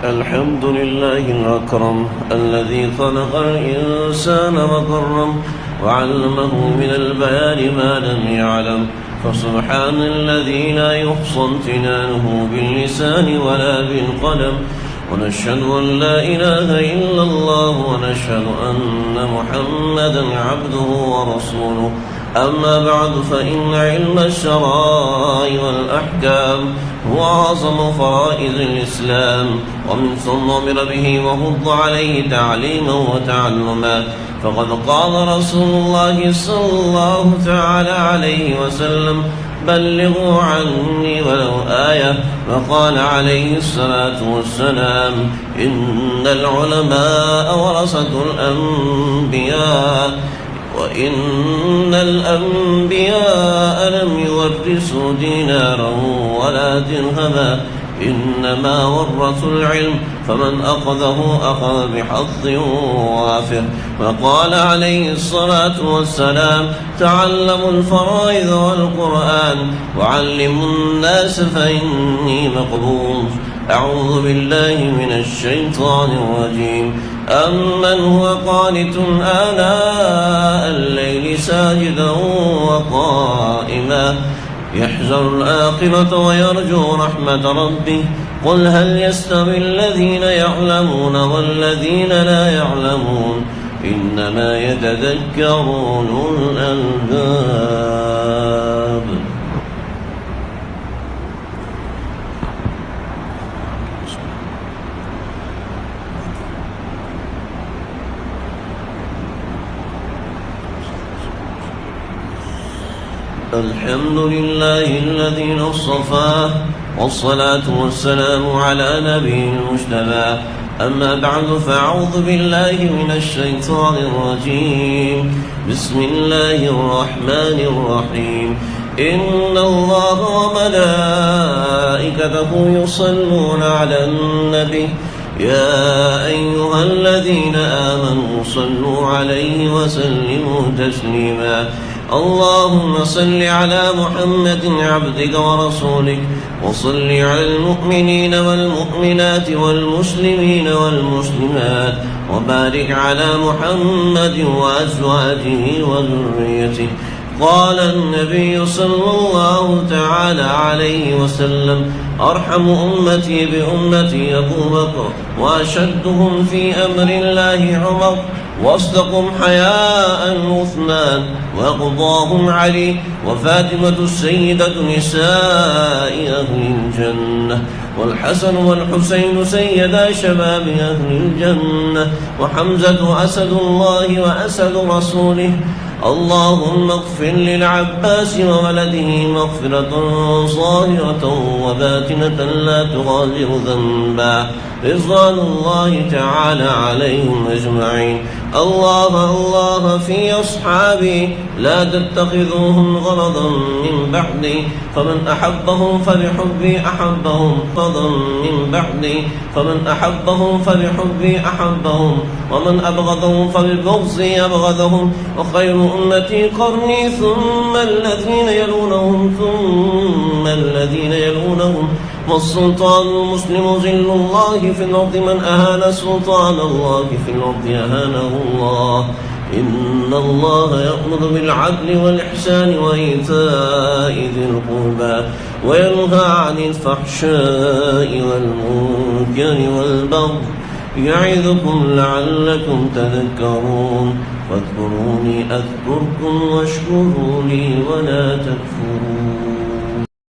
الحمد لله الأكرم الذي خلق الإنسان وكرم وعلمه من البيان ما لم يعلم، فسبحان الذي لا يحصى امتنانه باللسان ولا بالقلم. ونشهد أن لا إله إلا الله ونشهد أن محمدا عبده ورسوله. أما بعد، فإن علم الشرائع والأحكام هو أعظم فرائض الإسلام، ومن ثم أمر به وفض عليه تعليما وتعلما. فقد قال رسول الله صلى الله تعالى عليه وسلم: بلغوا عني ولو آية. وقال عليه الصلاة والسلام: إن العلماء ورثة الأنبياء، وإن الأنبياء لم يورثوا دينارا ولا درهما، إنما ورثوا العلم، فمن أخذه أخذ بحظ وافر. وقال عليه الصلاة والسلام: تعلموا الفرائض والقرآن وعلموا الناس فإني مقبول. أعوذ بالله من الشيطان الرجيم. أمن هو قانت آناء الليل ساجدا وقائما يحذر الآخرة ويرجو رحمة ربه، قل هل يستوي الذين يعلمون والذين لا يعلمون، إنما يتذكر أولو الألباب. الحمد لله الذي اصطفاه، والصلاة والسلام على نبي المجتبى. أما بعد، فأعوذ بالله من الشيطان الرجيم. بسم الله الرحمن الرحيم. إن الله وملائكته يصلون على النبي، يا أيها الذين آمنوا صلوا عليه وسلموا تسليما. اللهم صل على محمد عبدك ورسولك، وصل على المؤمنين والمؤمنات والمسلمين والمسلمات، وبارك على محمد وأزواجه وذريته. قال النبي صلى الله تعالى عليه وسلم: أرحم أمتي بأمتي أبو بكر، وأشدهم في أمر الله عمر، واصدقهم حياء عثمان، وأقضاهم علي، وفاطمة السيدة نساء أهل الجنة، والحسن والحسين سيدا شباب أهل الجنة، وحمزة أسد الله وأسد رسوله. اللهم اغفر للعباس وولده مغفرة ظاهرة وباطنة لا تغادر ذنبا، رضوان الله تعالى عليهم أجمعين. الله في أصحابي، لا تتخذوهم غرضا من بعدي، فمن أحبهم فلحبي أحبهم، غرضا من بعدي، فمن أحبهم فلحبي أحبهم، ومن أبغضهم فلبغضي أبغضهم. وخير أمتي قرني، ثم الذين يلونهم، ثم الذين يلونهم. والسلطان المسلم ظل الله في الأرض، من أهان سلطان الله في الأرض أهانه الله. إن الله يأمر بالعدل والإحسان وإيتاء ذي القربى، وينهى عن الفحشاء والمنكر والبغي، يعظكم لعلكم تذكرون. فاذكروني أذكركم، واشكروا لي ولا تكفرون.